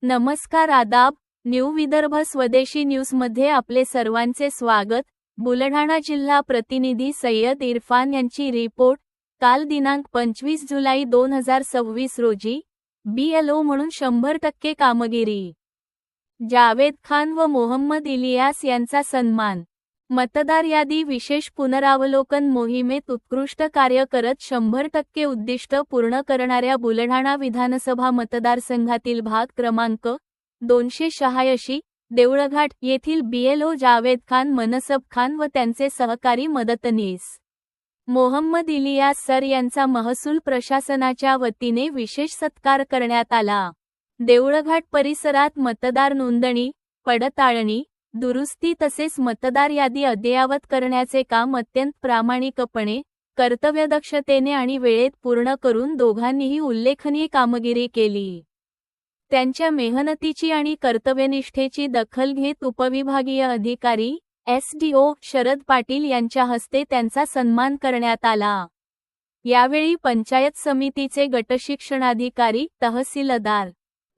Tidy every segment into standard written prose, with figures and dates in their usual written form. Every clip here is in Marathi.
नमस्कार आदाब, न्यू विदर्भ स्वदेशी न्यूजमध्ये आपले सर्वांचे स्वागत। बुलढाणा जिल्हा प्रतिनिधी सय्यद इरफान यांची रिपोर्ट। काल दिनांक 25 जुलै 2026 रोजी BLO म्हणून 100% कामगिरी। जावेद खान व मोहम्मद इलियास यांचा सन्मान। मतदार यादी विशेष पुनरावलोकन मोहिमेत उत्कृष्ट कार्य करत 100% उद्दिष्ट पूर्ण करणाऱ्या बुलढाणा विधानसभा मतदारसंघातील भाग क्रमांक 286 देऊळघाट येथील BLO जावेद खान मनसब खान व त्यांचे सहकारी मदतनीस मोहम्मद इलियास सर यांचा महसूल प्रशासनाच्या वतीने विशेष सत्कार करण्यात आला। देऊळघाट परिसरात मतदार नोंदणी, पडताळणी, दुरुस्ती तसेच मतदार यादी अद्ययावत करण्याचे काम अत्यंत प्रामाणिकपणे, कर्तव्यदक्षतेने आणि वेळेत पूर्ण करून दोघांनीही उल्लेखनीय कामगिरी केली। त्यांच्या मेहनतीची आणि कर्तव्यनिष्ठेची दखल घेत उपविभागीय अधिकारी SDO शरद पाटील यांच्या हस्ते त्यांचा सन्मान करण्यात आला। यावेळी पंचायत समितीचे गटशिक्षणाधिकारी, तहसीलदार,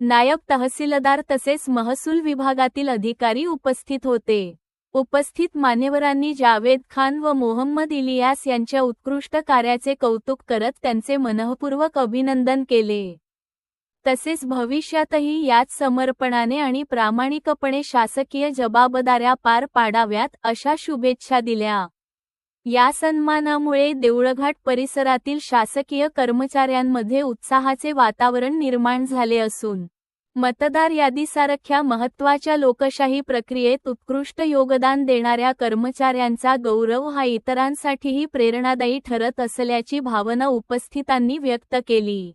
नायब तहसीलदार तसेच महसूल विभागातील अधिकारी उपस्थित होते। उपस्थित मान्यवरांनी जावेद खान व मोहम्मद इलियास यांच्या उत्कृष्ट कार्याचे कौतुक करत त्यांचे मनःपूर्वक अभिनंदन केले। तसेच भविष्यातही याच समर्पणाने आणि प्रामाणिकपणे शासकीय जबाबदाऱ्या पार पाडाव्यात अशा शुभेच्छा दिल्या। या सन्मानामुळे देऊळघाट परिसरातील शासकीय कर्मचाऱ्यांमध्ये उत्साहाचे वातावरण निर्माण झाले असून मतदार यादीसारख्या महत्त्वाच्या लोकशाही प्रक्रियेत उत्कृष्ट योगदान देणाऱ्या कर्मचाऱ्यांचा गौरव हा इतरांसाठीही प्रेरणादायी ठरत असल्याची भावना उपस्थितांनी व्यक्त केली।